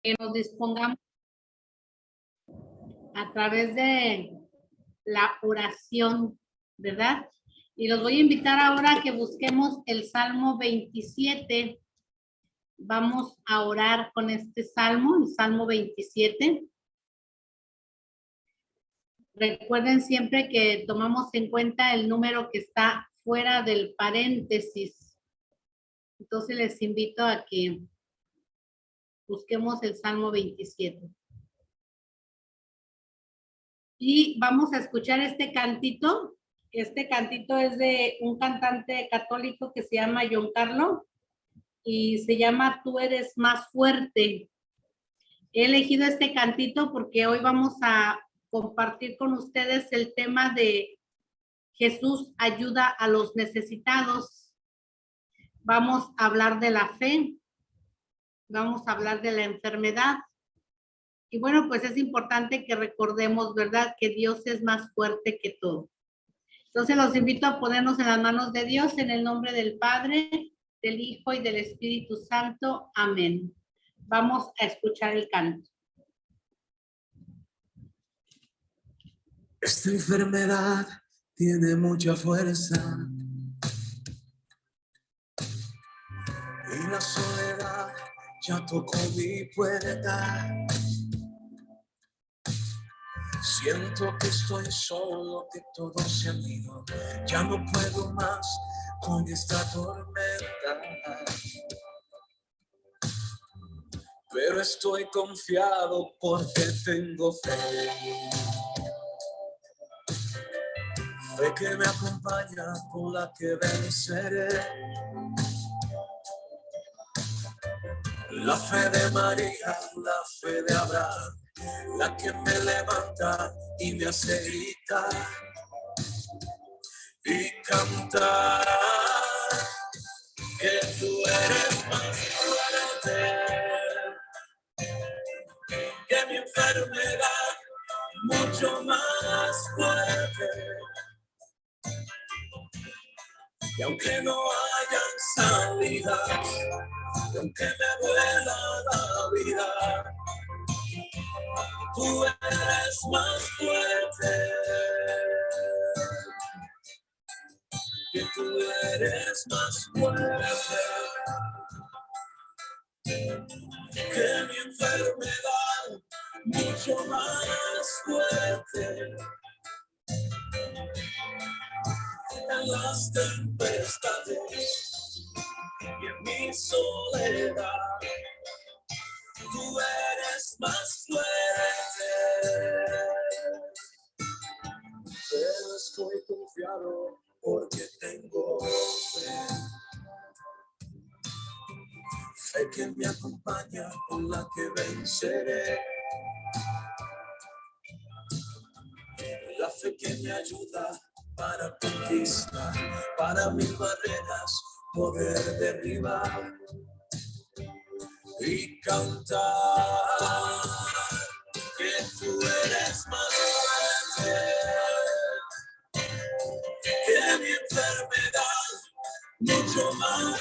Que nos dispongamos a través de la oración, ¿verdad? Y los voy a invitar ahora a que busquemos el Salmo 27. Vamos a orar con este salmo, el Salmo 27. Recuerden siempre que tomamos en cuenta el número que está fuera del paréntesis. Entonces les invito a que busquemos el Salmo 27. Y vamos a escuchar este cantito. Este cantito es de un cantante católico que se llama John Carlo y se llama Tú eres más fuerte. He elegido este cantito porque hoy vamos a compartir con ustedes el tema de Jesús ayuda a los necesitados. Vamos a hablar de la fe, vamos a hablar de la enfermedad. Y bueno, pues es importante que recordemos, ¿verdad?, que Dios es más fuerte que todo. Entonces los invito a ponernos en las manos de Dios en el nombre del Padre, del Hijo y del Espíritu Santo. Amén. Vamos a escuchar el canto. Esta enfermedad tiene mucha fuerza y la soledad ya tocó mi puerta. Siento que estoy solo, que todo se han ido. Ya no puedo más con esta tormenta. Pero estoy confiado porque tengo fe. Fe que me acompaña, con la que venceré. La fe de María, la fe de Abraham, la que me levanta y me hace gritar y cantar que tú eres más fuerte que mi enfermedad, mucho más fuerte. Y aunque no hayan salida, y aunque me duela la vida, tú eres más fuerte. Que tú eres más fuerte que mi enfermedad, mucho más fuerte. En las tempestades y en mi soledad, tú eres más fuerte. Pero estoy confiado porque tengo fe. Fe que me acompaña, con la que venceré. La fe que me ayuda para conquistar, para mis barreras poder derribar y cantar que tú eres más fuerte que mi enfermedad, mucho más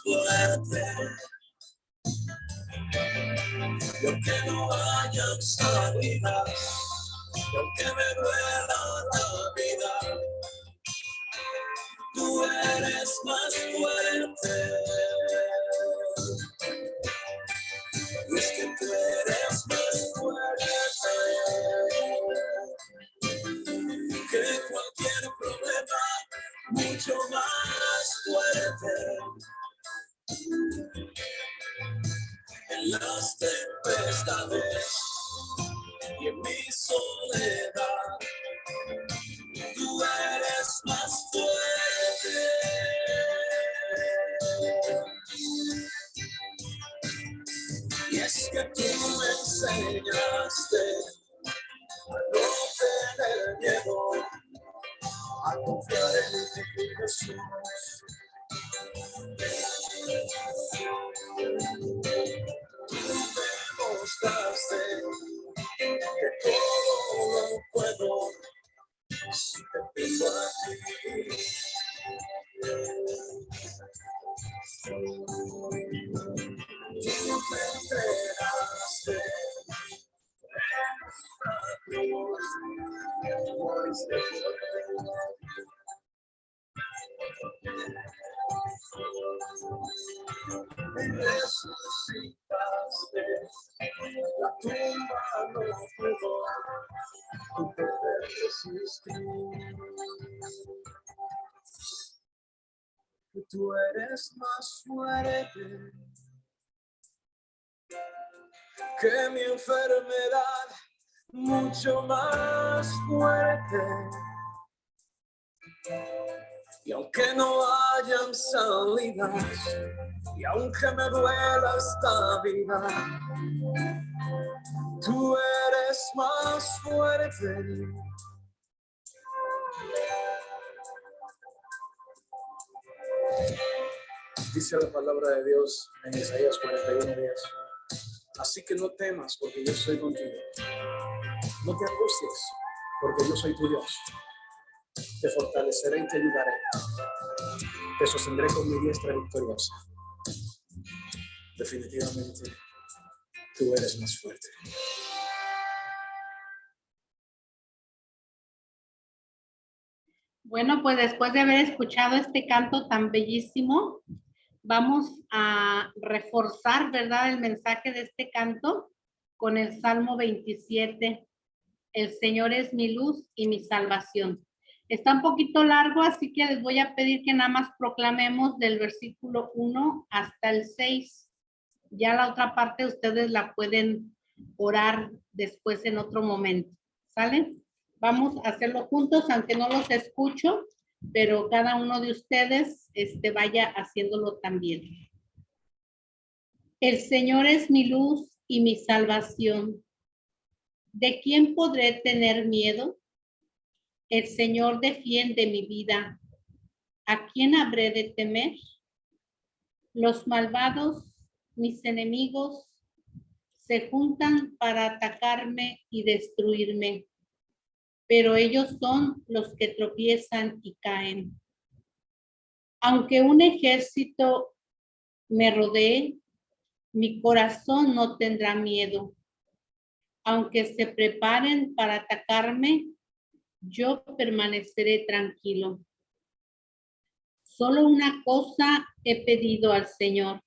fuerte. Y aunque no hayan salidas, y aunque me duela la vida, tú eres más fuerte. Y es que tú eres más fuerte que cualquier problema, mucho más fuerte. En las tempestades y en mi soledad, tú eres más fuerte. Y es que tú me enseñaste a no tener miedo, a confiar en ti, Jesús. Tú me mostraste que todo lo puedo si te pido a ti. Tú me entregaste resucitaste, la tumba no pudo, tu poder resistir. Tú eres más fuerte que mi enfermedad, mucho más fuerte. Y aunque no hayan salidas, y aunque me duela esta vida, tú eres más fuerte. Dice la palabra de Dios en Isaías 41:10. Así que no temas, porque yo soy contigo. No te angusties, porque yo soy tu Dios. Te fortaleceré y te ayudaré. Te sostendré con mi diestra victoriosa. Definitivamente, tú eres más fuerte. Bueno, pues después de haber escuchado este canto tan bellísimo, vamos a reforzar, ¿verdad?, el mensaje de este canto con el Salmo 27. El Señor es mi luz y mi salvación. Está un poquito largo, así que les voy a pedir que nada más proclamemos del versículo 1 hasta el 6. Ya la otra parte ustedes la pueden orar después en otro momento. ¿Sale? Vamos a hacerlo juntos, aunque no los escucho, pero cada uno de ustedes vaya haciéndolo también. El Señor es mi luz y mi salvación. ¿De quién podré tener miedo? El Señor defiende mi vida. ¿A quién habré de temer? Los malvados, mis enemigos, se juntan para atacarme y destruirme, pero ellos son los que tropiezan y caen. Aunque un ejército me rodee, mi corazón no tendrá miedo. Aunque se preparen para atacarme, yo permaneceré tranquilo. Solo una cosa he pedido al Señor.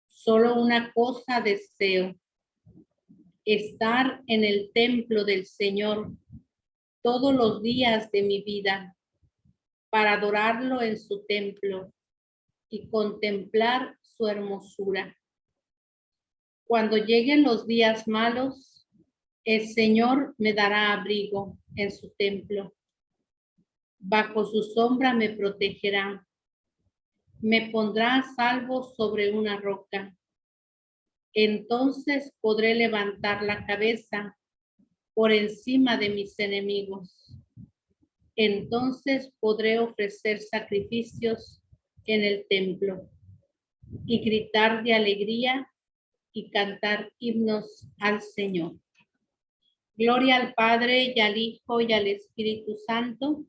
Solo una cosa deseo. Estar en el templo del Señor todos los días de mi vida para adorarlo en su templo y contemplar su hermosura. Cuando lleguen los días malos, el Señor me dará abrigo en su templo. Bajo su sombra me protegerá. Me pondrá a salvo sobre una roca. Entonces podré levantar la cabeza por encima de mis enemigos. Entonces podré ofrecer sacrificios en el templo y gritar de alegría y cantar himnos al Señor. Gloria al Padre y al Hijo y al Espíritu Santo,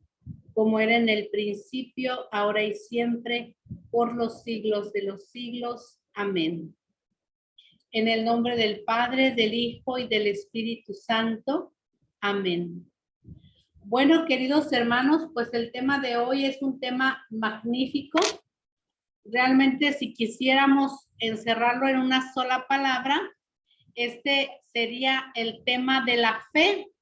como era en el principio, ahora y siempre, por los siglos de los siglos. Amén. En el nombre del Padre, del Hijo y del Espíritu Santo. Amén. Bueno, queridos hermanos, pues el tema de hoy es un tema magnífico. Realmente, si quisiéramos encerrarlo en una sola palabra, este sería el tema de la fe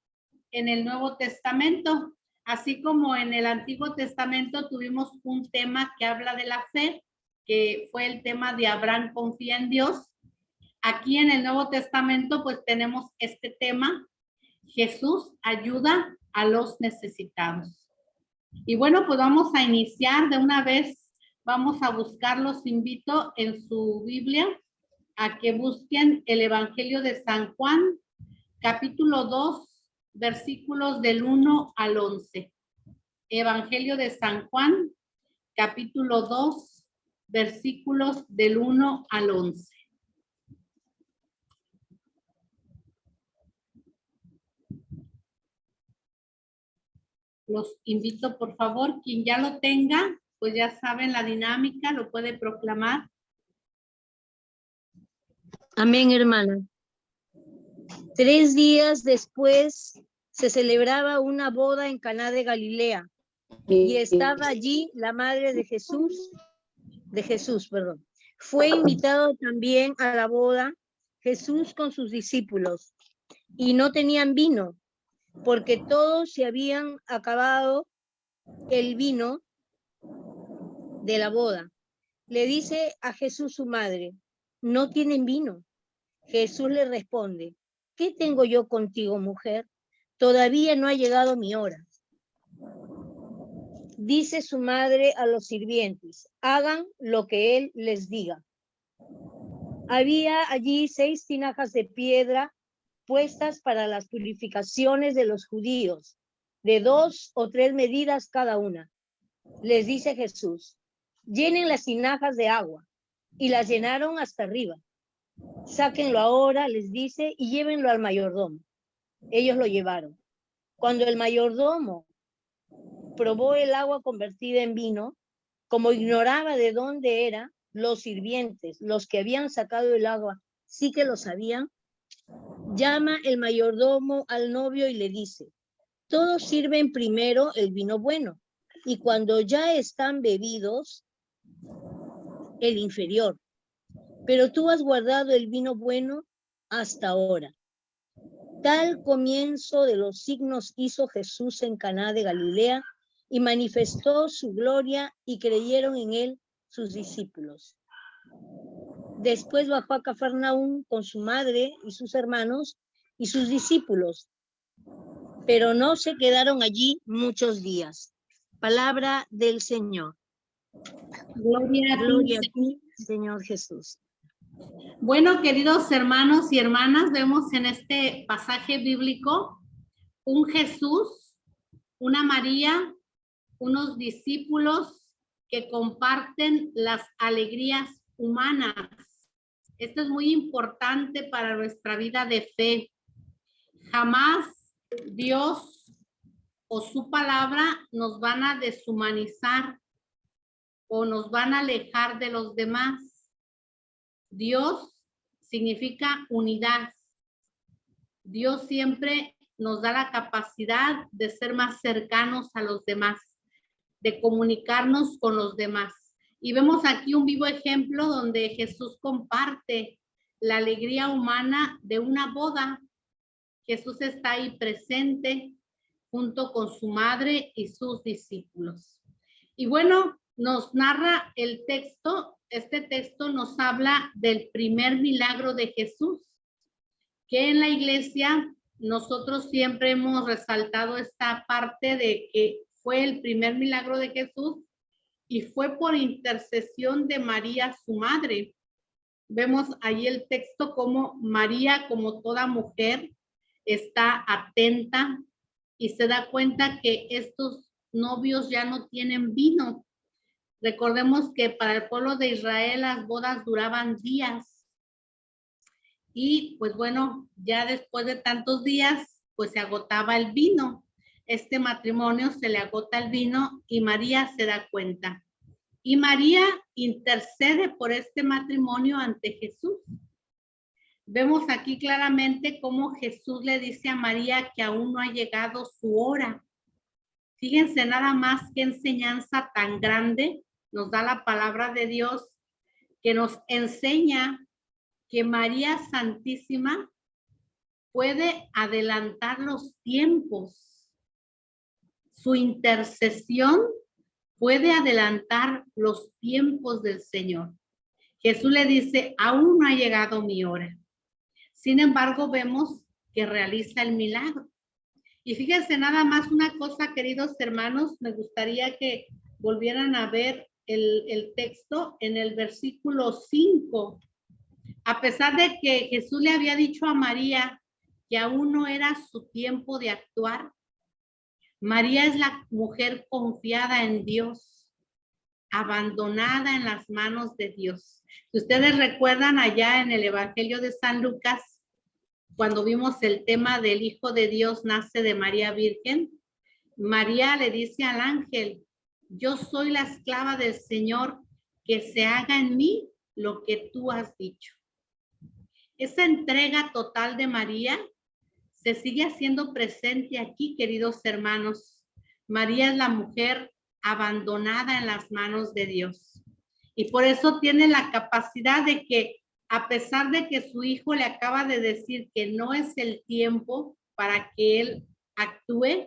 en el Nuevo Testamento. Así como en el Antiguo Testamento tuvimos un tema que habla de la fe, que fue el tema de Abraham confía en Dios. Aquí en el Nuevo Testamento pues tenemos este tema, Jesús ayuda a los necesitados. Y bueno, pues vamos a iniciar de una vez, vamos a buscar, los invito en su Biblia a que busquen el Evangelio de San Juan, capítulo 2, versículos del 1 al 11. Evangelio de San Juan, capítulo 2, versículos del 1 al 11. Los invito, por favor, quien ya lo tenga, pues ya saben la dinámica, lo puede proclamar. Amén, hermana. 3 días después se celebraba una boda en Caná de Galilea, y estaba allí la madre de Jesús. Fue invitado también a la boda Jesús con sus discípulos, y no tenían vino, porque todos se habían acabado el vino de la boda. Le dice a Jesús su madre: ¿no tienen vino? Jesús le responde: ¿qué tengo yo contigo, mujer? Todavía no ha llegado mi hora. Dice su madre a los sirvientes: hagan lo que él les diga. Había allí 6 tinajas de piedra puestas para las purificaciones de los judíos, de 2 o 3 medidas cada una. Les dice Jesús: llenen las tinajas de agua, y las llenaron hasta arriba. Sáquenlo ahora, les dice, y llévenlo al mayordomo. Ellos lo llevaron. Cuando el mayordomo probó el agua convertida en vino, como ignoraba de dónde era, los sirvientes, los que habían sacado el agua, sí que lo sabían, llama el mayordomo al novio y le dice: todos sirven primero el vino bueno, y cuando ya están bebidos, el inferior. Pero tú has guardado el vino bueno hasta ahora. Tal comienzo de los signos hizo Jesús en Caná de Galilea, y manifestó su gloria, y creyeron en él sus discípulos. Después bajó a Cafarnaúm con su madre y sus hermanos y sus discípulos, pero no se quedaron allí muchos días. Palabra del Señor. Gloria a ti, Señor Jesús. Bueno, queridos hermanos y hermanas, vemos en este pasaje bíblico un Jesús, una María, unos discípulos que comparten las alegrías humanas. Esto es muy importante para nuestra vida de fe. Jamás Dios o su palabra nos van a deshumanizar o nos van a alejar de los demás. Dios significa unidad. Dios siempre nos da la capacidad de ser más cercanos a los demás, de comunicarnos con los demás. Y vemos aquí un vivo ejemplo donde Jesús comparte la alegría humana de una boda. Jesús está ahí presente junto con su madre y sus discípulos. Y bueno, nos narra el texto. Este texto nos habla del primer milagro de Jesús, que en la iglesia nosotros siempre hemos resaltado esta parte de que fue el primer milagro de Jesús y fue por intercesión de María, su madre. Vemos ahí el texto como María, como toda mujer, está atenta y se da cuenta que estos novios ya no tienen vino. Recordemos que para el pueblo de Israel las bodas duraban días. Y pues bueno, ya después de tantos días, pues se agotaba el vino. Este matrimonio se le agota el vino y María se da cuenta. Y María intercede por este matrimonio ante Jesús. Vemos aquí claramente cómo Jesús le dice a María que aún no ha llegado su hora. Fíjense nada más qué enseñanza tan grande nos da la palabra de Dios, que nos enseña que María Santísima puede adelantar los tiempos. Su intercesión puede adelantar los tiempos del Señor. Jesús le dice: aún no ha llegado mi hora. Sin embargo, vemos que realiza el milagro. Y fíjense nada más una cosa, queridos hermanos, me gustaría que volvieran a ver el texto en el versículo 5. A pesar de que Jesús le había dicho a María que aún no era su tiempo de actuar, María es la mujer confiada en Dios, abandonada en las manos de Dios. Si ustedes recuerdan allá en el Evangelio de San Lucas, cuando vimos el tema del Hijo de Dios nace de María Virgen, María le dice al ángel: yo soy la esclava del Señor, que se haga en mí lo que tú has dicho. Esa entrega total de María se sigue haciendo presente aquí, queridos hermanos. María es la mujer abandonada en las manos de Dios. Y por eso tiene la capacidad de que, a pesar de que su hijo le acaba de decir que no es el tiempo para que él actúe,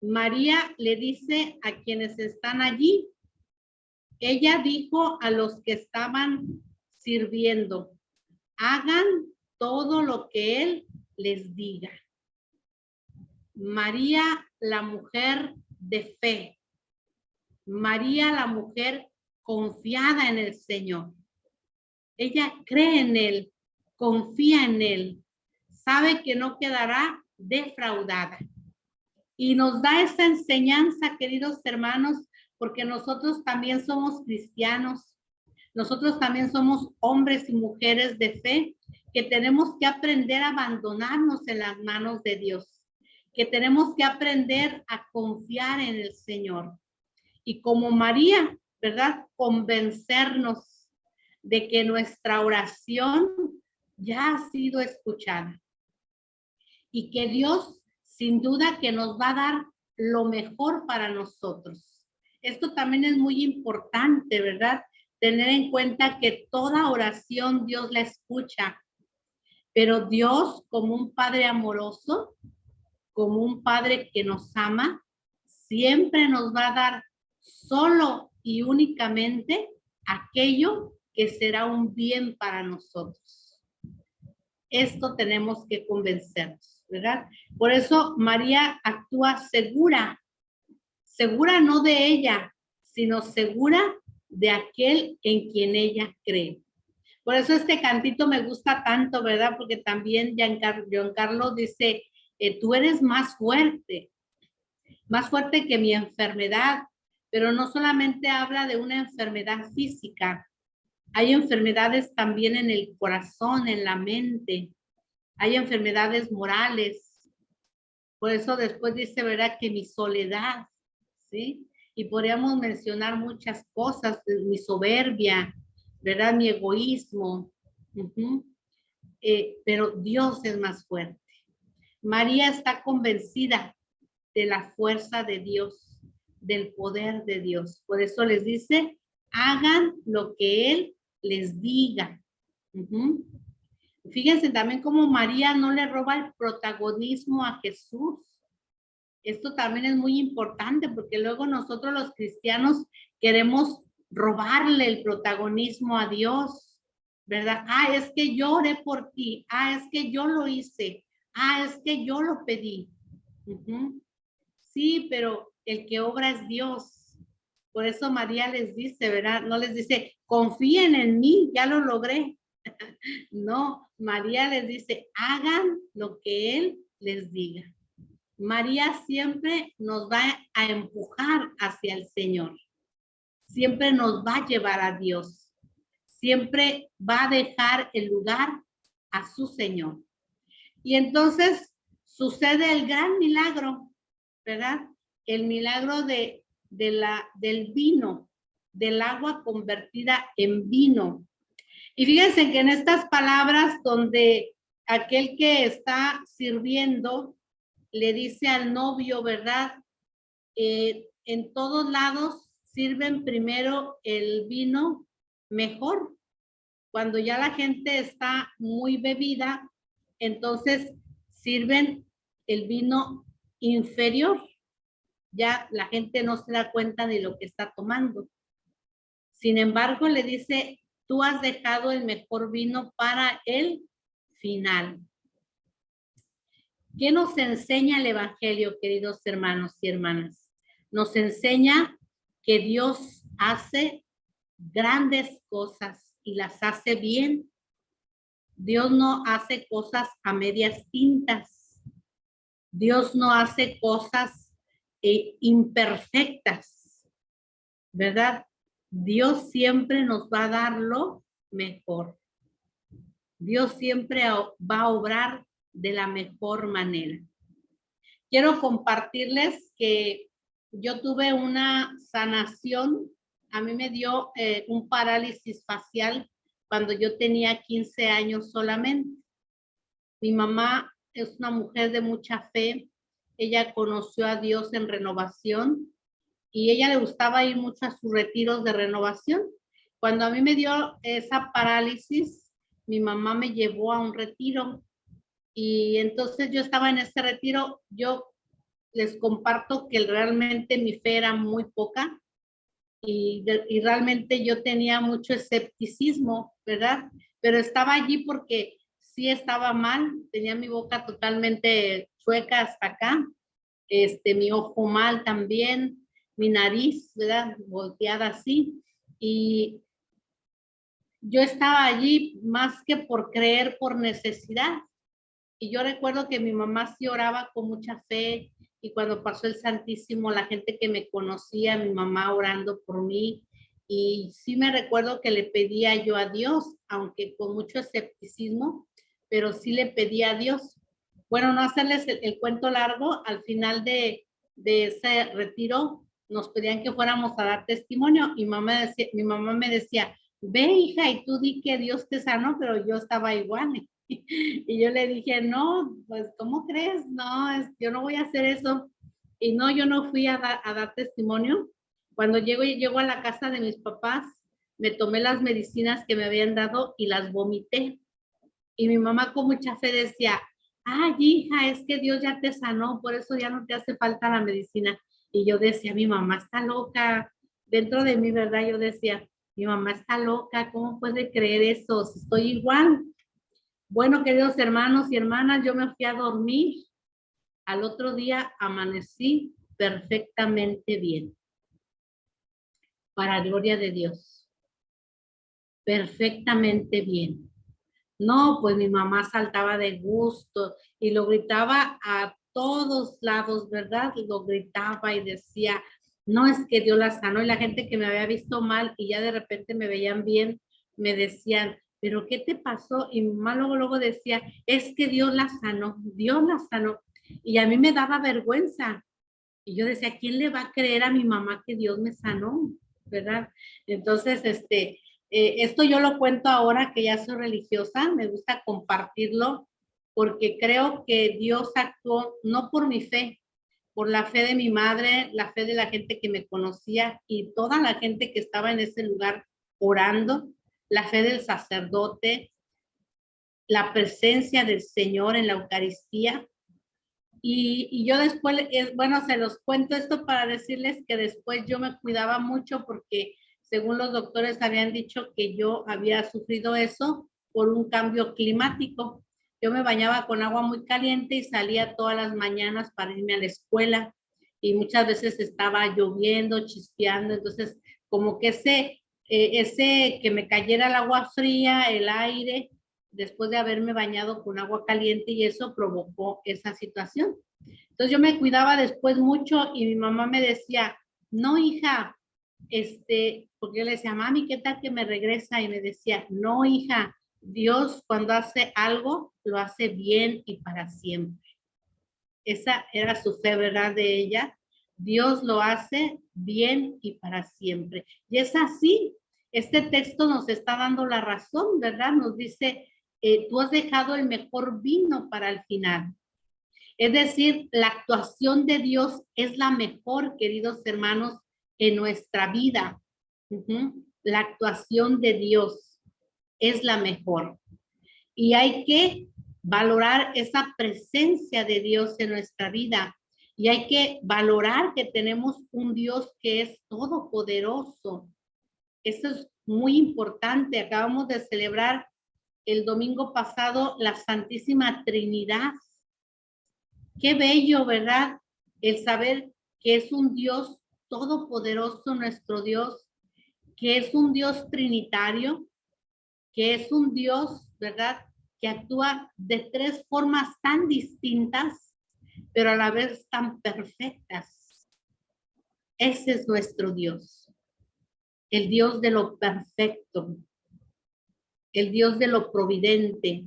María le dice a quienes están allí, ella dijo a los que estaban sirviendo, hagan todo lo que él les diga. María, la mujer de fe. María, la mujer confiada en el Señor. Ella cree en Él, confía en Él, sabe que no quedará defraudada. Y nos da esa enseñanza, queridos hermanos, porque nosotros también somos cristianos. Nosotros también somos hombres y mujeres de fe que tenemos que aprender a abandonarnos en las manos de Dios, que tenemos que aprender a confiar en el Señor. Y como María, ¿verdad? Convencernos de que nuestra oración ya ha sido escuchada y que Dios sin duda que nos va a dar lo mejor para nosotros. Esto también es muy importante, ¿verdad? Tener en cuenta que toda oración Dios la escucha, pero Dios, como un Padre amoroso, como un Padre que nos ama, siempre nos va a dar solo y únicamente aquello que será un bien para nosotros. Esto tenemos que convencernos, ¿verdad? Por eso María actúa segura, segura no de ella, sino segura de aquel en quien ella cree. Por eso este cantito me gusta tanto, ¿verdad? Porque también Giancarlo dice, tú eres más fuerte que mi enfermedad, pero no solamente habla de una enfermedad física, hay enfermedades también en el corazón, en la mente, hay enfermedades morales. Por eso después dice, ¿verdad? Que mi soledad, ¿sí? Y podríamos mencionar muchas cosas, mi soberbia, ¿verdad? Mi egoísmo. Pero Dios es más fuerte. María está convencida de la fuerza de Dios, del poder de Dios. Por eso les dice, hagan lo que Él les diga. Fíjense también cómo María no le roba el protagonismo a Jesús. Esto también es muy importante porque luego nosotros los cristianos queremos robarle el protagonismo a Dios, ¿verdad? Ah, es que yo oré por ti. Ah, es que yo lo hice. Ah, es que yo lo pedí. Sí, pero el que obra es Dios. Por eso María les dice, ¿verdad? No les dice, confíen en mí, ya lo logré. No, María les dice, hagan lo que Él les diga. María siempre nos va a empujar hacia el Señor. Siempre nos va a llevar a Dios. Siempre va a dejar el lugar a su Señor. Y entonces sucede el gran milagro, ¿verdad? El milagro del vino, del agua convertida en vino. Y fíjense que en estas palabras donde aquel que está sirviendo le dice al novio, ¿verdad? En todos lados sirven primero el vino mejor. Cuando ya la gente está muy bebida, entonces sirven el vino inferior. Ya la gente no se da cuenta de lo que está tomando. Sin embargo, le dice, tú has dejado el mejor vino para el final. ¿Qué nos enseña el Evangelio, queridos hermanos y hermanas? Nos enseña que Dios hace grandes cosas y las hace bien. Dios no hace cosas a medias tintas. Dios no hace cosas imperfectas, ¿verdad? Dios siempre nos va a dar lo mejor. Dios siempre va a obrar de la mejor manera. Quiero compartirles que yo tuve una sanación. A mí me dio un parálisis facial cuando yo tenía 15 años solamente. Mi mamá es una mujer de mucha fe. Ella conoció a Dios en renovación y ella le gustaba ir mucho a sus retiros de renovación. Cuando a mí me dio esa parálisis, mi mamá me llevó a un retiro y entonces yo estaba en ese retiro. Yo les comparto que realmente mi fe era muy poca y realmente yo tenía mucho escepticismo, ¿verdad? Pero estaba allí porque sí estaba mal, tenía mi boca totalmente chueca hasta acá, mi ojo mal también, mi nariz, ¿verdad? Volteada así. Y yo estaba allí más que por creer, por necesidad. Y yo recuerdo que mi mamá sí oraba con mucha fe y cuando pasó el Santísimo, la gente que me conocía, mi mamá orando por mí. Y sí me recuerdo que le pedía yo a Dios, aunque con mucho escepticismo, pero sí le pedía a Dios. Bueno, no hacerles el cuento largo, al final de ese retiro nos pedían que fuéramos a dar testimonio y mi mamá me decía, ve hija y tú di que Dios te sanó, pero yo estaba igual. Y yo le dije, no, pues, ¿cómo crees? No, yo no voy a hacer eso. Y no, yo no fui a dar testimonio. Cuando llego a la casa de mis papás, me tomé las medicinas que me habían dado y las vomité. Y mi mamá con mucha fe decía, ay, hija, es que Dios ya te sanó, por eso ya no te hace falta la medicina. Y yo decía, mi mamá está loca. Dentro de mí, ¿verdad? Yo decía, mi mamá está loca, ¿cómo puede creer eso? Si estoy igual. Bueno, queridos hermanos y hermanas, yo me fui a dormir. Al otro día amanecí perfectamente bien. Para gloria de Dios. Perfectamente bien. No, pues mi mamá saltaba de gusto y lo gritaba a todos lados, ¿verdad? Lo gritaba y decía, no es que Dios la sanó. Y la gente que me había visto mal y ya de repente me veían bien, me decían, ¿pero qué te pasó? Y mi mamá luego decía, es que Dios la sanó, Dios la sanó. Y a mí me daba vergüenza. Y yo decía, ¿quién le va a creer a mi mamá que Dios me sanó? ¿Verdad? Entonces, esto yo lo cuento ahora que ya soy religiosa, me gusta compartirlo porque creo que Dios actuó no por mi fe, por la fe de mi madre, la fe de la gente que me conocía y toda la gente que estaba en ese lugar orando, la fe del sacerdote, la presencia del Señor en la Eucaristía. Y yo después, bueno, se los cuento esto para decirles que después yo me cuidaba mucho porque según los doctores habían dicho que yo había sufrido eso por un cambio climático. Yo me bañaba con agua muy caliente y salía todas las mañanas para irme a la escuela y muchas veces estaba lloviendo, chispeando, entonces como que ese que me cayera el agua fría, el aire, después de haberme bañado con agua caliente y eso provocó esa situación. Entonces yo me cuidaba después mucho y mi mamá me decía, no hija, porque yo le decía, mami, ¿qué tal que me regresa? Y me decía, no hija, Dios cuando hace algo, lo hace bien y para siempre. Esa era su fe, ¿verdad? De ella. Dios lo hace bien y para siempre. Y es así. Este texto nos está dando la razón, ¿verdad? Nos dice, tú has dejado el mejor vino para el final. Es decir, la actuación de Dios es la mejor, queridos hermanos, en nuestra vida. La actuación de Dios es la mejor. Y hay que valorar esa presencia de Dios en nuestra vida. Y hay que valorar que tenemos un Dios que es todopoderoso. Eso es muy importante. Acabamos de celebrar el domingo pasado la Santísima Trinidad. Qué bello, ¿verdad? El saber que es un Dios todopoderoso, nuestro Dios, que es un Dios trinitario, que es un Dios, ¿verdad? Que actúa de tres formas tan distintas, pero a la vez tan perfectas. Ese es nuestro Dios, el Dios de lo perfecto, el Dios de lo providente,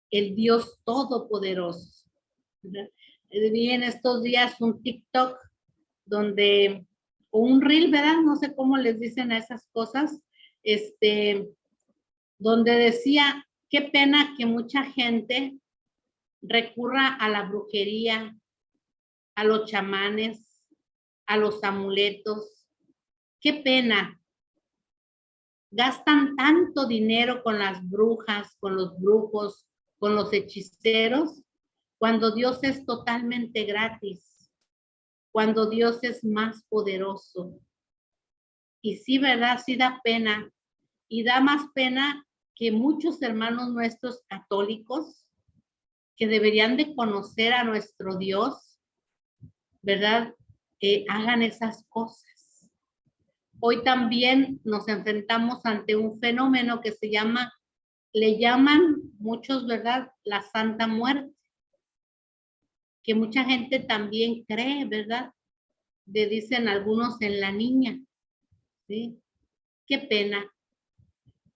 el Dios todopoderoso. Vi en estos días un TikTok donde, o un reel, ¿verdad? No sé cómo les dicen a esas cosas, donde decía, qué pena que mucha gente recurra a la brujería, a los chamanes, a los amuletos. Qué pena. Gastan tanto dinero con las brujas, con los brujos, con los hechiceros, cuando Dios es totalmente gratis, cuando Dios es más poderoso. Y sí, ¿verdad? Sí da pena. Y da más pena que muchos hermanos nuestros católicos que deberían de conocer a nuestro Dios, ¿verdad? Hagan esas cosas. Hoy también nos enfrentamos ante un fenómeno que se llama, le llaman muchos, ¿verdad? La Santa Muerte, que mucha gente también cree, ¿verdad? Le dicen algunos en la niña, ¿sí? Qué pena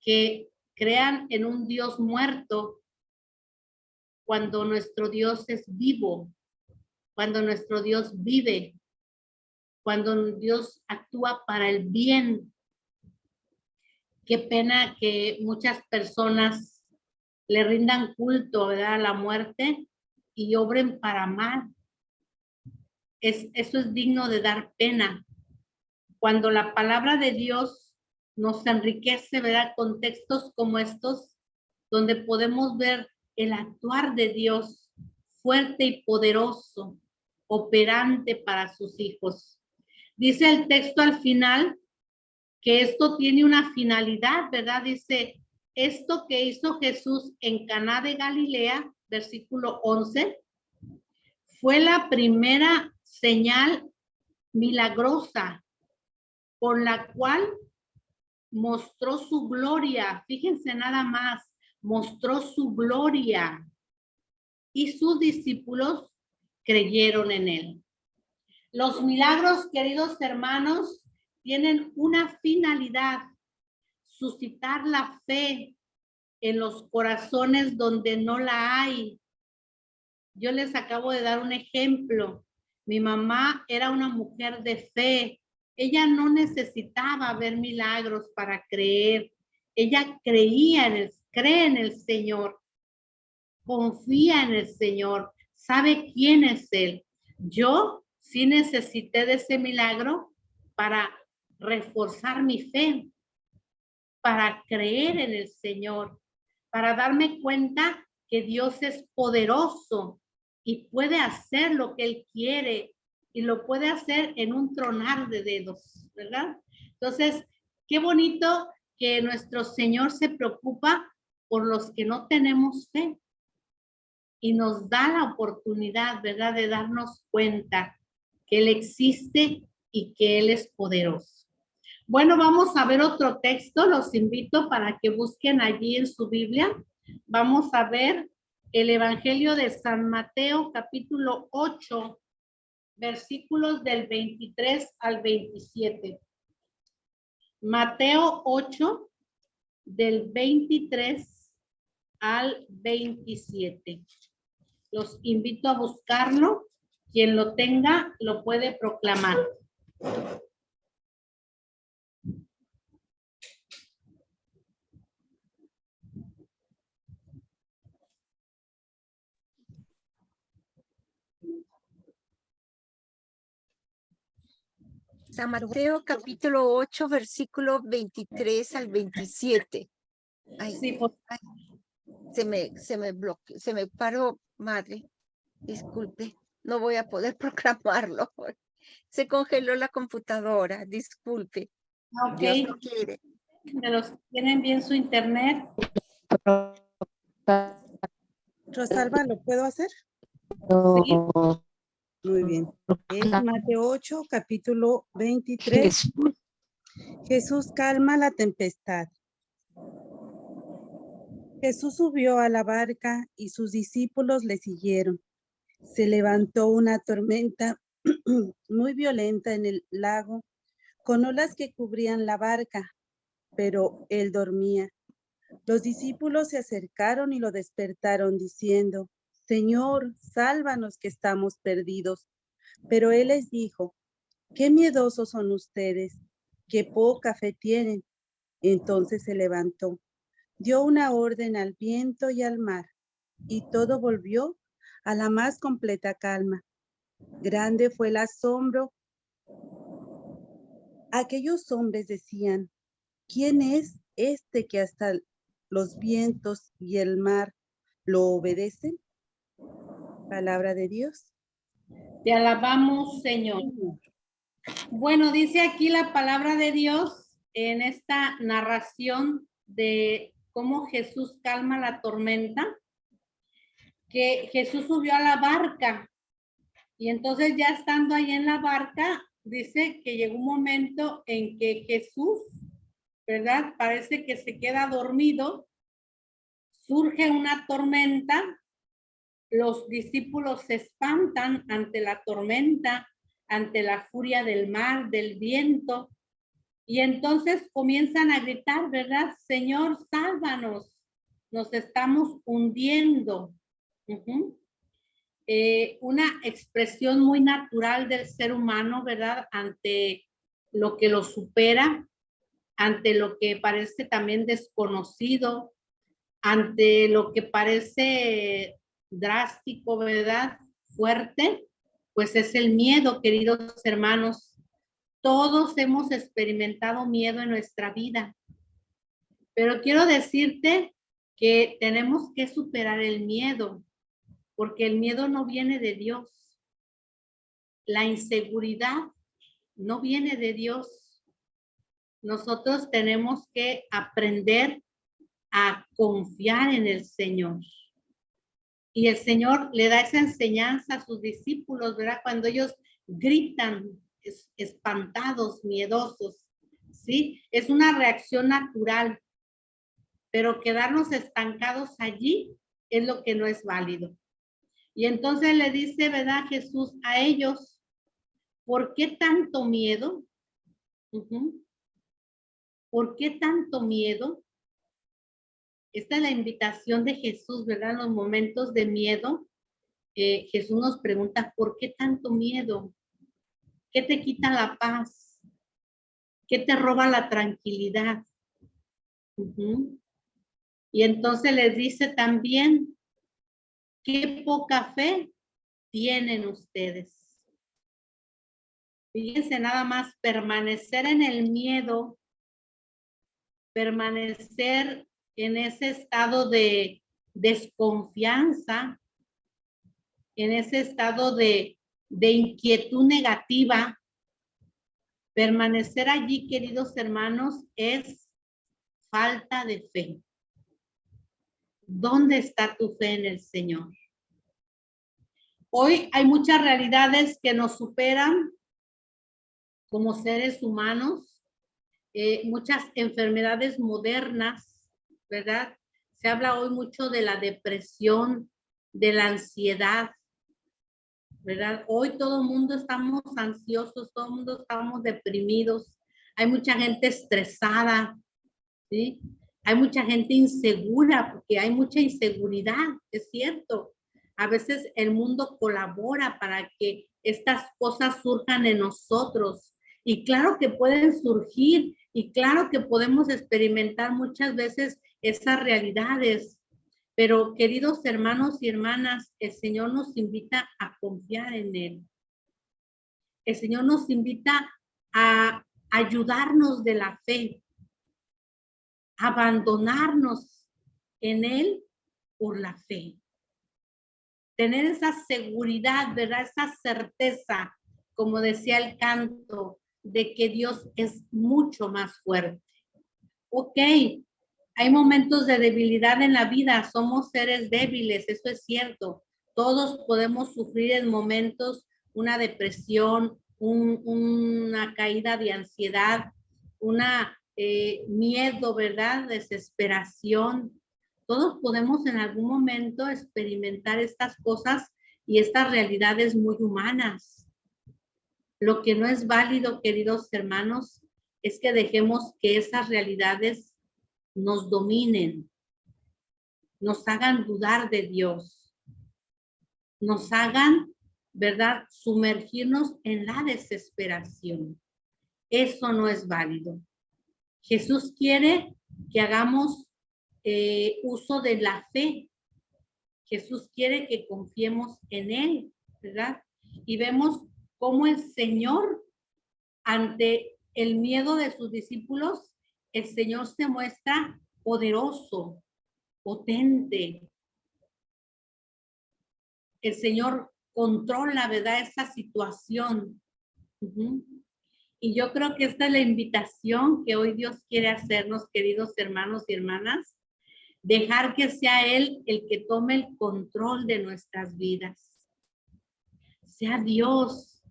que crean en un Dios muerto cuando nuestro Dios es vivo, cuando nuestro Dios vive, cuando Dios actúa para el bien. Qué pena que muchas personas le rindan culto, ¿verdad?, a la muerte y obren para mal. Eso es digno de dar pena. Cuando la palabra de Dios nos enriquece, ¿verdad?, con textos como estos, donde podemos ver el actuar de Dios fuerte y poderoso, operante para sus hijos. Dice el texto al final que esto tiene una finalidad, ¿verdad? Dice, esto que hizo Jesús en Caná de Galilea, versículo 11, fue la primera señal milagrosa por la cual mostró su gloria. Fíjense nada más, mostró su gloria y sus discípulos creyeron en él. Los milagros, queridos hermanos, tienen una finalidad: suscitar la fe en los corazones donde no la hay. Yo les acabo de dar un ejemplo. Mi mamá era una mujer de fe. Ella no necesitaba ver milagros para creer. Ella cree en el Señor, confía en el Señor, sabe quién es Él. Yo sí necesité de ese milagro para reforzar mi fe, para creer en el Señor, para darme cuenta que Dios es poderoso y puede hacer lo que Él quiere y lo puede hacer en un tronar de dedos, ¿verdad? Entonces, qué bonito que nuestro Señor se preocupa por los que no tenemos fe y nos da la oportunidad, ¿verdad?, de darnos cuenta que Él existe y que Él es poderoso. Bueno, vamos a ver otro texto. Los invito para que busquen allí en su Biblia. Vamos a ver el Evangelio de San Mateo, capítulo 8, versículos del 23 al 27. Mateo 8, del 23 al 27. Los invito a buscarlo. Quien lo tenga, lo puede proclamar. San Mateo capítulo 8, versículo 23 al 27. Ay, Sí, por... ay, se me bloqueó, se me paró, madre. Disculpe, no voy a poder proclamarlo. Se congeló la computadora, disculpe. Ok. Dios no quiere. Pero tienen bien su internet. Rosalba, ¿lo puedo hacer? Sí. Muy bien. Es Mateo 8, capítulo 23. Jesús calma la tempestad. Jesús subió a la barca y sus discípulos le siguieron. Se levantó una tormenta muy violenta en el lago, con olas que cubrían la barca, pero él dormía. Los discípulos se acercaron y lo despertaron diciendo, Señor, sálvanos que estamos perdidos. Pero él les dijo, qué miedosos son ustedes, qué poca fe tienen. Entonces se levantó, dio una orden al viento y al mar, y todo volvió a la más completa calma. Grande fue el asombro. Aquellos hombres decían, ¿quién es este que hasta los vientos y el mar lo obedecen? Palabra de Dios. Te alabamos, Señor. Bueno, dice aquí la palabra de Dios en esta narración de cómo Jesús calma la tormenta, que Jesús subió a la barca y entonces ya estando ahí en la barca, dice que llegó un momento en que Jesús, ¿verdad? Parece que se queda dormido, surge una tormenta, los discípulos se espantan ante la tormenta, ante la furia del mar, del viento, y entonces comienzan a gritar, ¿verdad? Señor, sálvanos, nos estamos hundiendo. Una expresión muy natural del ser humano, ¿verdad? Ante lo que lo supera, ante lo que parece también desconocido, ante lo que parece drástico, ¿verdad? Fuerte, pues es el miedo, queridos hermanos. Todos hemos experimentado miedo en nuestra vida, pero quiero decirte que tenemos que superar el miedo, porque el miedo no viene de Dios. La inseguridad no viene de Dios. Nosotros tenemos que aprender a confiar en el Señor. Y el Señor le da esa enseñanza a sus discípulos, ¿verdad? Cuando ellos gritan espantados, miedosos, ¿sí? Es una reacción natural, pero quedarnos estancados allí es lo que no es válido. Y entonces le dice, ¿verdad, Jesús, a ellos, ¿por qué tanto miedo? ¿Por qué tanto miedo? Esta es la invitación de Jesús, ¿verdad? En los momentos de miedo, Jesús nos pregunta, ¿por qué tanto miedo? ¿Qué te quita la paz? ¿Qué te roba la tranquilidad? Y entonces les dice también, qué poca fe tienen ustedes. Fíjense nada más, permanecer en el miedo, permanecer en ese estado de desconfianza, en ese estado de inquietud negativa, permanecer allí, queridos hermanos, es falta de fe. ¿Dónde está tu fe en el Señor? Hoy hay muchas realidades que nos superan como seres humanos, muchas enfermedades modernas, ¿verdad? Se habla hoy mucho de la depresión, de la ansiedad, ¿verdad? Hoy todo el mundo estamos ansiosos, todo el mundo estamos deprimidos, hay mucha gente estresada, ¿sí? Hay mucha gente insegura, porque hay mucha inseguridad, es cierto. A veces el mundo colabora para que estas cosas surjan en nosotros. Y claro que pueden surgir y claro que podemos experimentar muchas veces esas realidades. Pero queridos hermanos y hermanas, el Señor nos invita a confiar en Él. El Señor nos invita a ayudarnos de la fe, abandonarnos en Él por la fe. Tener esa seguridad, ¿verdad? Esa certeza, como decía el canto, de que Dios es mucho más fuerte. Ok, hay momentos de debilidad en la vida, somos seres débiles, eso es cierto. Todos podemos sufrir en momentos una depresión, una caída de ansiedad, una miedo, ¿verdad? Desesperación. Todos podemos en algún momento experimentar estas cosas y estas realidades muy humanas. Lo que no es válido, queridos hermanos, es que dejemos que esas realidades nos dominen, nos hagan dudar de Dios, nos hagan, ¿verdad?, sumergirnos en la desesperación. Eso no es válido. Jesús quiere que hagamos uso de la fe, Jesús quiere que confiemos en Él, ¿verdad? Y vemos cómo el Señor, ante el miedo de sus discípulos, el Señor se muestra poderoso, potente. El Señor controla, ¿verdad?, esa situación. Y yo creo que esta es la invitación que hoy Dios quiere hacernos, queridos hermanos y hermanas, dejar que sea Él el que tome el control de nuestras vidas. Sea Dios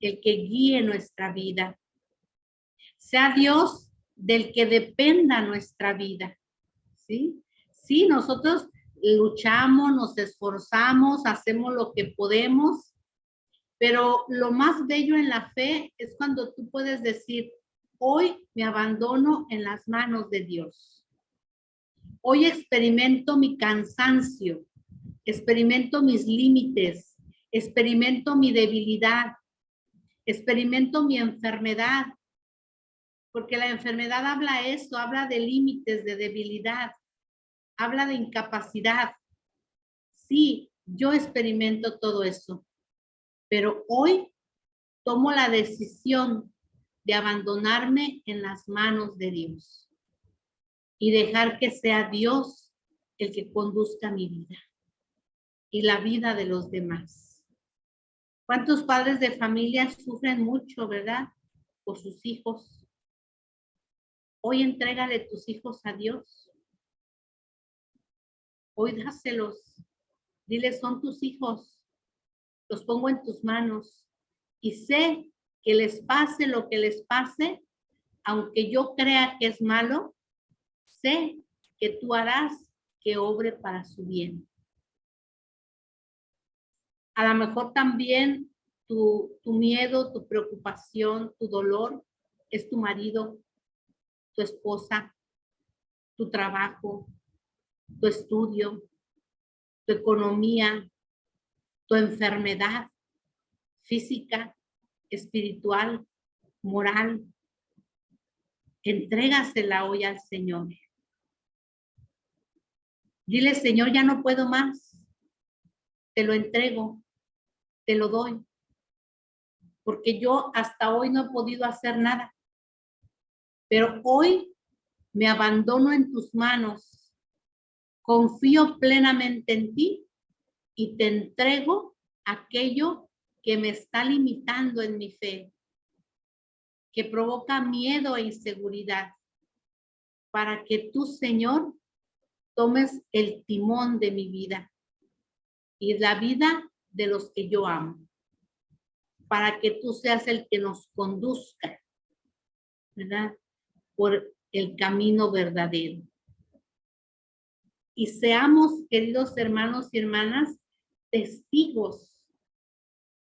el que guíe nuestra vida. Sea Dios del que dependa nuestra vida. ¿Sí? Sí, nosotros luchamos, nos esforzamos, hacemos lo que podemos, pero lo más bello en la fe es cuando tú puedes decir, hoy me abandono en las manos de Dios. Hoy experimento mi cansancio, experimento mis límites, experimento mi debilidad, experimento mi enfermedad, porque la enfermedad habla eso, habla de límites, de debilidad, habla de incapacidad. Sí, yo experimento todo eso, pero hoy tomo la decisión de abandonarme en las manos de Dios y dejar que sea Dios el que conduzca mi vida y la vida de los demás. ¿Cuántos padres de familia sufren mucho, verdad? Por sus hijos. Hoy entrégale tus hijos a Dios. Hoy dáselos. Dile, son tus hijos. Los pongo en tus manos. Y sé que les pase lo que les pase, aunque yo crea que es malo, sé que tú harás que obre para su bien. A lo mejor también tu miedo, tu preocupación, tu dolor es tu marido, tu esposa, tu trabajo, tu estudio, tu economía, tu enfermedad física, espiritual, moral. Entrégasela hoy al Señor. Dile, Señor, ya no puedo más. Te lo entrego, te lo doy. Porque yo hasta hoy no he podido hacer nada. Pero hoy me abandono en tus manos. Confío plenamente en ti y te entrego aquello que me está limitando en mi fe, que provoca miedo e inseguridad, para que tú, Señor, tomes el timón de mi vida y la vida de los que yo amo, para que tú seas el que nos conduzca, ¿verdad?, por el camino verdadero. Y seamos, queridos hermanos y hermanas, testigos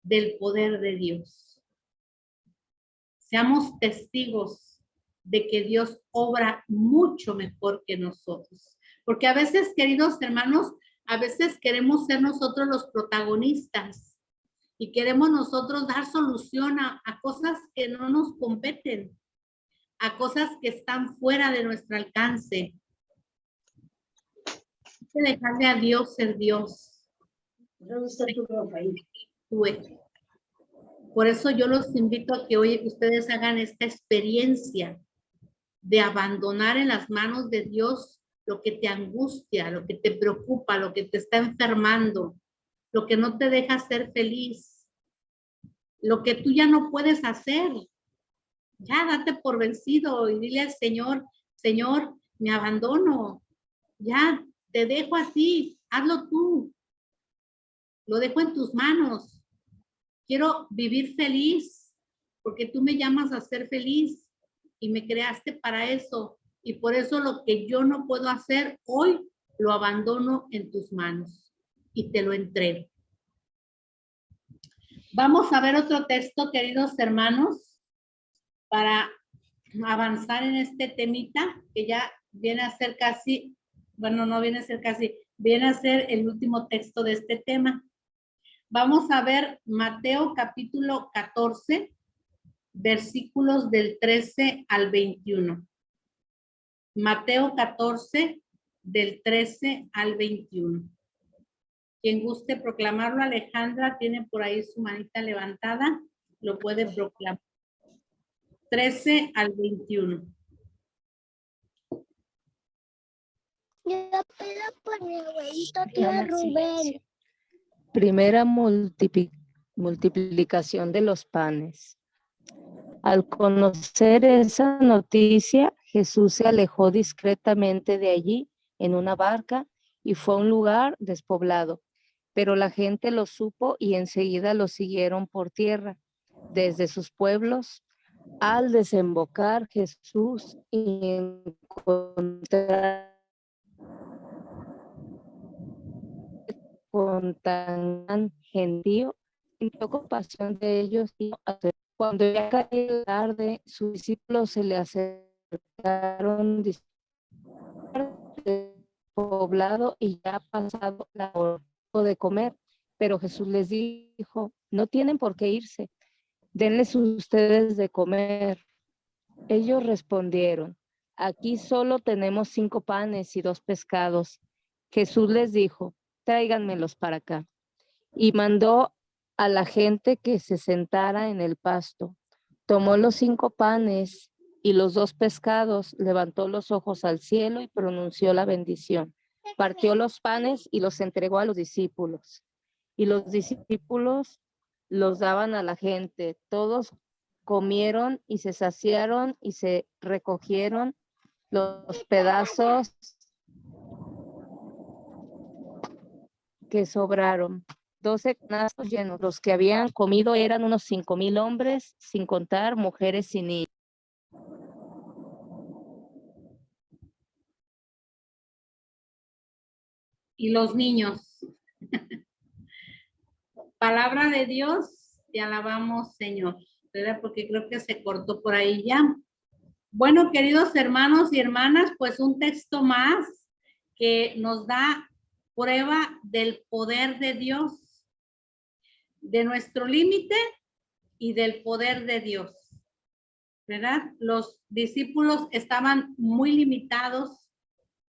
del poder de Dios. Seamos testigos de que Dios obra mucho mejor que nosotros. Porque a veces, queridos hermanos, a veces queremos ser nosotros los protagonistas y queremos nosotros dar solución a cosas que no nos competen, a cosas que están fuera de nuestro alcance. Hay que dejarle a Dios ser Dios. Por eso yo los invito a que hoy ustedes hagan esta experiencia de abandonar en las manos de Dios lo que te angustia, lo que te preocupa, lo que te está enfermando, lo que no te deja ser feliz, lo que tú ya no puedes hacer. Ya date por vencido y dile al Señor, Señor, me abandono, ya te dejo así, hazlo tú, lo dejo en tus manos. Quiero vivir feliz porque tú me llamas a ser feliz y me creaste para eso. Y por eso lo que yo no puedo hacer hoy, lo abandono en tus manos y te lo entrego. Vamos a ver otro texto, queridos hermanos, para avanzar en este temita que ya viene a ser casi, bueno, no viene a ser casi, viene a ser el último texto de este tema. Vamos a ver Mateo capítulo 14, versículos del 13 al 21. Mateo 14, del 13 al 21. Quien guste proclamarlo, Alejandra tiene por ahí su manita levantada, lo puede proclamar. 13 al 21. Yo pido por mi abuelito tío Rubén. Primera multiplicación de los panes. Al conocer esa noticia, Jesús se alejó discretamente de allí en una barca y fue a un lugar despoblado. Pero la gente lo supo y enseguida lo siguieron por tierra, desde sus pueblos. Al desembocar Jesús y encontrar con tan gran gentío, sintió compasión de ellos y cuando ya caía la tarde, sus discípulos se le acercaron del poblado y ya ha pasado la hora de comer. Pero Jesús les dijo, no tienen por qué irse, denles ustedes de comer. Ellos respondieron, aquí solo tenemos 5 panes y 2 pescados. Jesús les dijo, tráiganmelos para acá. Y mandó a la gente que se sentara en el pasto. Tomó los 5 panes y los 2 pescados, levantó los ojos al cielo y pronunció la bendición. Partió los panes y los entregó a los discípulos. Y los discípulos los daban a la gente. Todos comieron y se saciaron y se recogieron los pedazos que sobraron. 12 canastos llenos. Los que habían comido eran unos 5,000 hombres, sin contar mujeres y niños. Y los niños. Palabra de Dios, te alabamos, Señor, ¿verdad? Porque creo que se cortó por ahí ya. Bueno, queridos hermanos y hermanas, pues un texto más que nos da prueba del poder de Dios, de nuestro límite y del poder de Dios, ¿verdad? Los discípulos estaban muy limitados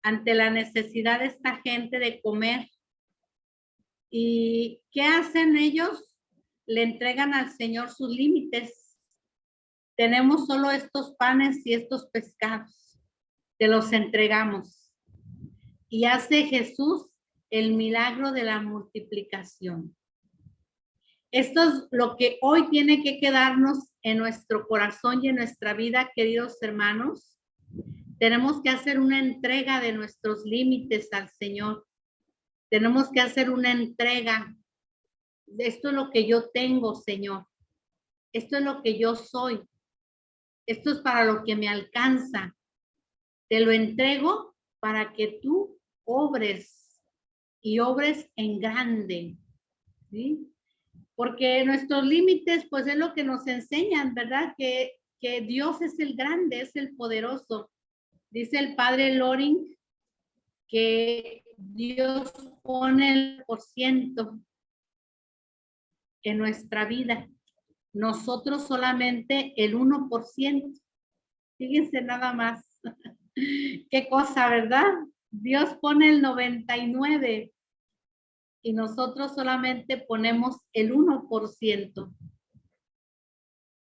ante la necesidad de esta gente de comer. ¿Y qué hacen ellos? Le entregan al Señor sus límites. Tenemos solo estos panes y estos pescados. Te los entregamos. Y hace Jesús el milagro de la multiplicación. Esto es lo que hoy tiene que quedarnos en nuestro corazón y en nuestra vida, queridos hermanos. Tenemos que hacer una entrega de nuestros límites al Señor. Tenemos que hacer una entrega. Esto es lo que yo tengo, Señor. Esto es lo que yo soy. Esto es para lo que me alcanza. Te lo entrego para que tú obres y obres en grande, ¿sí? Porque nuestros límites, pues es lo que nos enseñan, ¿verdad? Que Dios es el grande, es el poderoso. Dice el padre Loring que Dios pone el % en nuestra vida. Nosotros solamente el 1%. Fíjense nada más. Qué cosa, ¿verdad? Dios pone el 99% y nosotros solamente ponemos el 1%.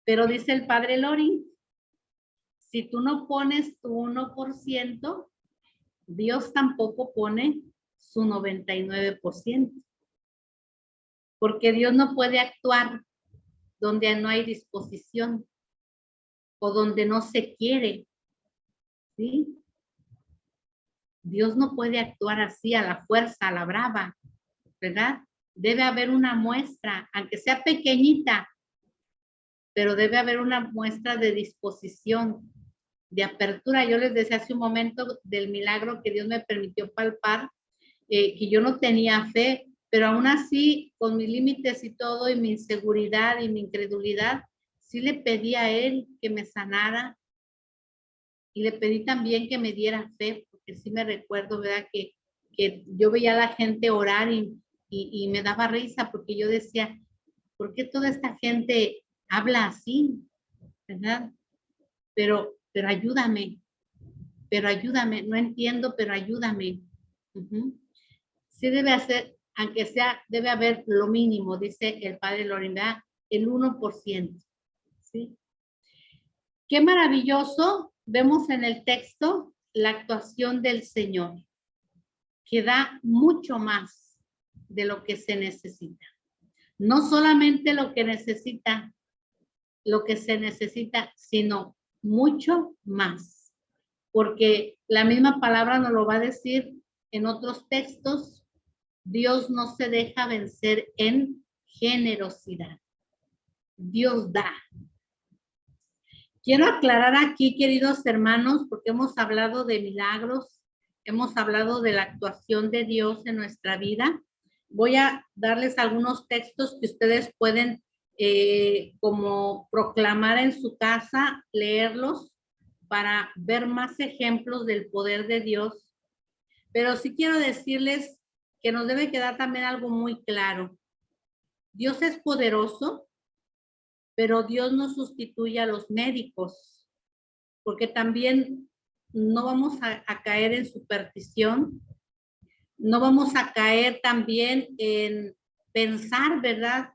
Pero dice el padre Loring, si tú no pones tu 1%, Dios tampoco pone su 99%. Porque Dios no puede actuar donde no hay disposición o donde no se quiere, ¿sí? Dios no puede actuar así a la fuerza, a la brava, ¿verdad? Debe haber una muestra, aunque sea pequeñita, pero debe haber una muestra de disposición, de apertura. Yo les decía hace un momento del milagro que Dios me permitió palpar, que yo no tenía fe, pero aún así, con mis límites y todo, y mi inseguridad y mi incredulidad, sí le pedí a Él que me sanara y le pedí también que me diera fe, porque sí me recuerdo, ¿verdad? Que yo veía a la gente orar y me daba risa porque yo decía, ¿por qué toda esta gente habla así? ¿Verdad? Pero ayúdame, no entiendo, pero ayúdame. Sí debe aunque sea, debe haber lo mínimo, dice el padre Lorinda, el 1%. ¿Sí? Qué maravilloso, vemos en el texto la actuación del Señor, que da mucho más de lo que se necesita. No solamente lo que se necesita, sino mucho más. Porque la misma palabra nos lo va a decir en otros textos. Dios no se deja vencer en generosidad. Dios da. Quiero aclarar aquí, queridos hermanos, porque hemos hablado de milagros, hemos hablado de la actuación de Dios en nuestra vida. Voy a darles algunos textos que ustedes pueden como proclamar en su casa, leerlos para ver más ejemplos del poder de Dios. Pero sí quiero decirles que nos debe quedar también algo muy claro. Dios es poderoso, pero Dios no sustituye a los médicos, porque también no vamos a caer en superstición, no vamos a caer también en pensar, ¿verdad?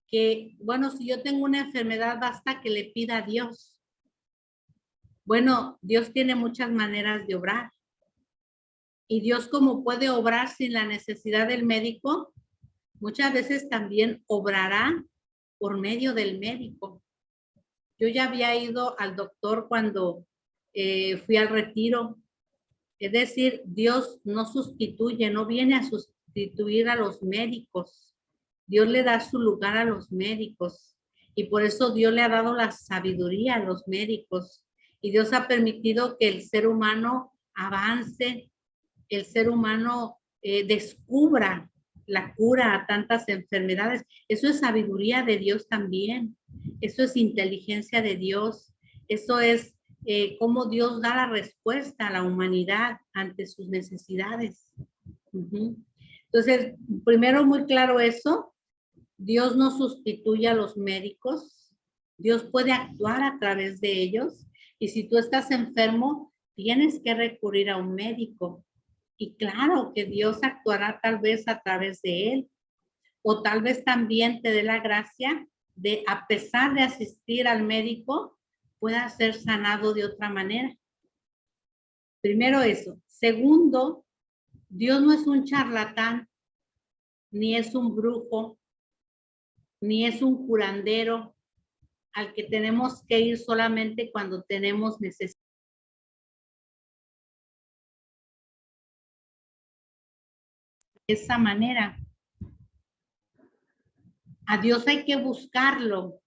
Que, bueno, si yo tengo una enfermedad, basta que le pida a Dios. Bueno, Dios tiene muchas maneras de obrar. Y Dios, como puede obrar sin la necesidad del médico, muchas veces también obrará por medio del médico. Yo ya había ido al doctor cuando fui al retiro. Es decir, Dios no sustituye, no viene a sustituir a los médicos. Dios le da su lugar a los médicos. Y por eso Dios le ha dado la sabiduría a los médicos. Y Dios ha permitido que el ser humano avance, el ser humano descubra la cura a tantas enfermedades. Eso es sabiduría de Dios también. Eso es inteligencia de Dios. Eso es cómo Dios da la respuesta a la humanidad ante sus necesidades. Entonces, primero muy claro eso. Dios no sustituye a los médicos. Dios puede actuar a través de ellos. Y si tú estás enfermo, tienes que recurrir a un médico. Y claro que Dios actuará tal vez a través de él. O tal vez también te dé la gracia de, a pesar de asistir al médico, pueda ser sanado de otra manera. Primero eso. Segundo, Dios no es un charlatán, ni es un brujo, ni es un curandero al que tenemos que ir solamente cuando tenemos necesidad. De esa manera. A Dios hay que buscarlo,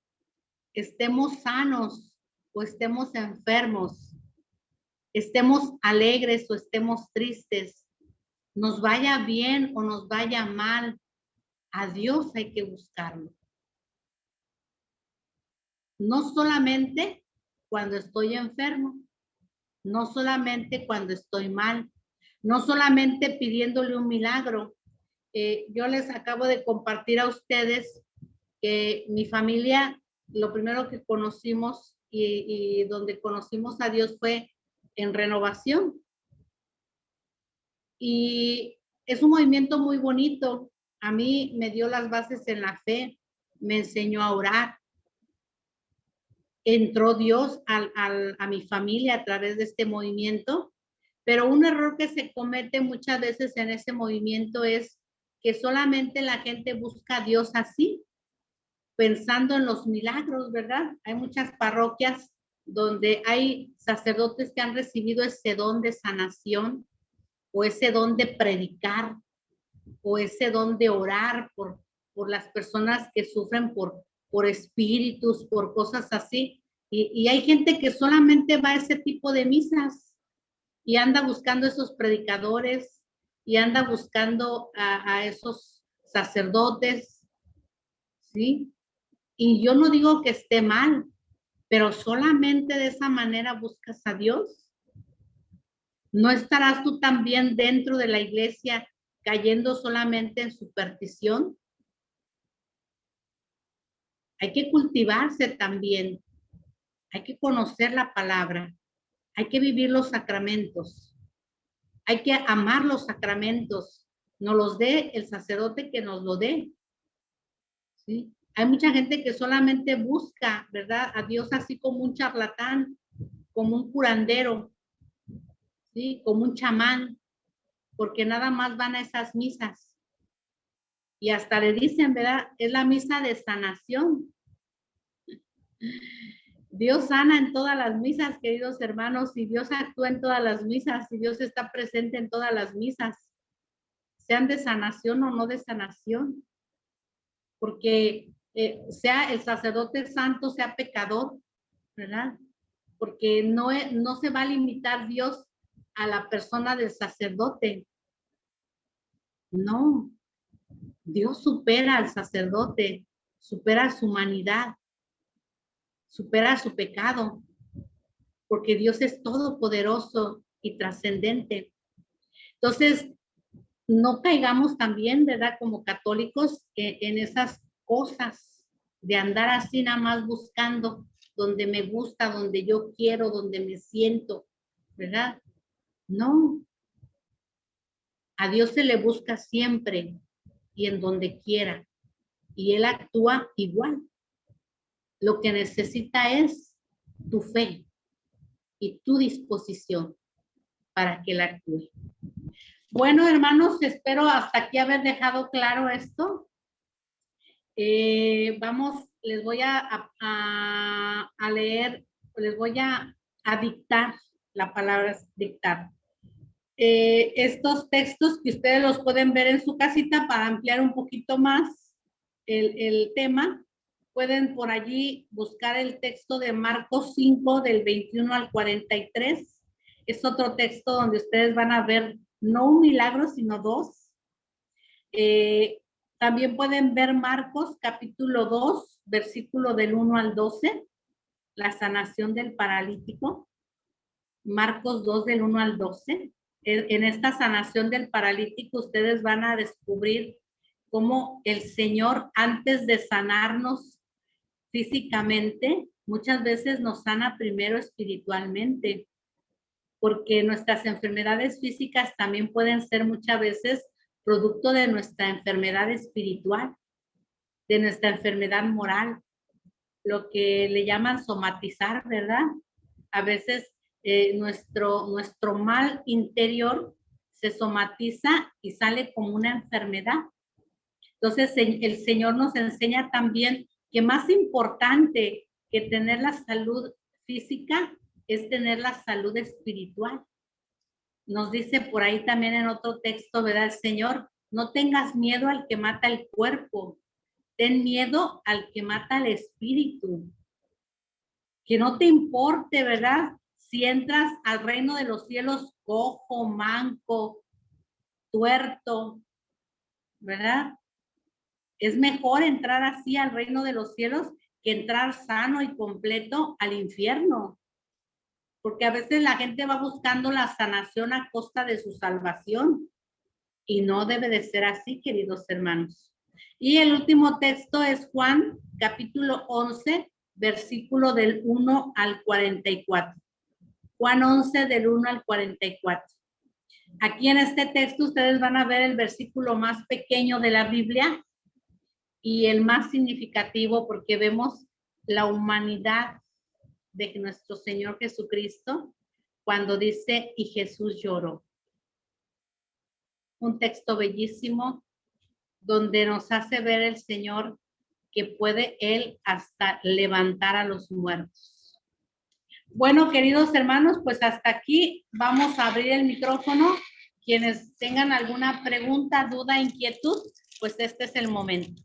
estemos sanos o estemos enfermos, estemos alegres o estemos tristes, nos vaya bien o nos vaya mal, a Dios hay que buscarlo. No solamente cuando estoy enfermo, no solamente cuando estoy mal, no solamente pidiéndole un milagro. Yo les acabo de compartir a ustedes que mi familia, lo primero que conocimos y donde conocimos a Dios fue en Renovación. Y es un movimiento muy bonito. A mí me dio las bases en la fe, me enseñó a orar. Entró Dios a mi familia a través de este movimiento, pero un error que se comete muchas veces en ese movimiento es que solamente la gente busca a Dios así, pensando en los milagros, ¿verdad? Hay muchas parroquias donde hay sacerdotes que han recibido ese don de sanación o ese don de predicar o ese don de orar por las personas que sufren por espíritus, por cosas así. Y hay gente que solamente va a ese tipo de misas y anda buscando esos predicadores y anda buscando a esos sacerdotes, ¿sí? Y yo no digo que esté mal, pero solamente de esa manera buscas a Dios. ¿No estarás tú también dentro de la iglesia cayendo solamente en superstición? Hay que cultivarse también. Hay que conocer la palabra. Hay que vivir los sacramentos. Hay que amar los sacramentos. nos los dé el sacerdote que nos lo dé. ¿Sí? Hay mucha gente que solamente busca, ¿verdad? A Dios así como un charlatán, como un curandero, ¿sí? Como un chamán, porque nada más van a esas misas. Y hasta le dicen, ¿verdad? Es la misa de sanación. Dios sana en todas las misas, queridos hermanos, y Dios actúa en todas las misas, y Dios está presente en todas las misas, sean de sanación o no de sanación, porque sea el sacerdote santo, sea pecador, ¿verdad? Porque no se va a limitar Dios a la persona del sacerdote. No, Dios supera al sacerdote, supera su humanidad, supera su pecado, porque Dios es todopoderoso y trascendente. Entonces, no caigamos también, ¿verdad? Como católicos en esas cosas de andar así nada más buscando donde me gusta, donde yo quiero, donde me siento, ¿verdad? No. A Dios se le busca siempre y en donde quiera. Y Él actúa igual. Lo que necesita es tu fe y tu disposición para que Él actúe. Bueno, hermanos, espero hasta aquí haber dejado claro esto. Vamos, les voy a leer, les voy a dictar, la palabra es dictar. Estos textos que ustedes los pueden ver en su casita para ampliar un poquito más el tema. Pueden por allí buscar el texto de Marcos 5 del 21 al 43. Es otro texto donde ustedes van a ver no un milagro, sino dos. También pueden ver Marcos capítulo 2, versículo del 1 al 12, la sanación del paralítico. Marcos 2 del 1 al 12. En esta sanación del paralítico ustedes van a descubrir cómo el Señor, antes de sanarnos físicamente, muchas veces nos sana primero espiritualmente, porque nuestras enfermedades físicas también pueden ser muchas veces producto de nuestra enfermedad espiritual, de nuestra enfermedad moral, lo que le llaman somatizar, ¿verdad? A veces nuestro mal interior se somatiza y sale como una enfermedad. Entonces, el Señor nos enseña también que más importante que tener la salud física es tener la salud espiritual. Nos dice por ahí también en otro texto, ¿verdad? El Señor, no tengas miedo al que mata el cuerpo, ten miedo al que mata el espíritu. Que no te importe, ¿verdad? Si entras al reino de los cielos cojo, manco, tuerto, ¿verdad? Es mejor entrar así al reino de los cielos que entrar sano y completo al infierno. Porque a veces la gente va buscando la sanación a costa de su salvación. Y no debe de ser así, queridos hermanos. Y el último texto es Juan, capítulo 11, versículo del 1 al 44. Juan 11, del 1 al 44. Aquí en este texto ustedes van a ver el versículo más pequeño de la Biblia y el más significativo porque vemos la humanidad de nuestro Señor Jesucristo cuando dice, y Jesús lloró. Un texto bellísimo donde nos hace ver el Señor que puede Él hasta levantar a los muertos. Bueno, queridos hermanos, pues hasta aquí vamos a abrir el micrófono. Quienes tengan alguna pregunta, duda, inquietud, pues este es el momento.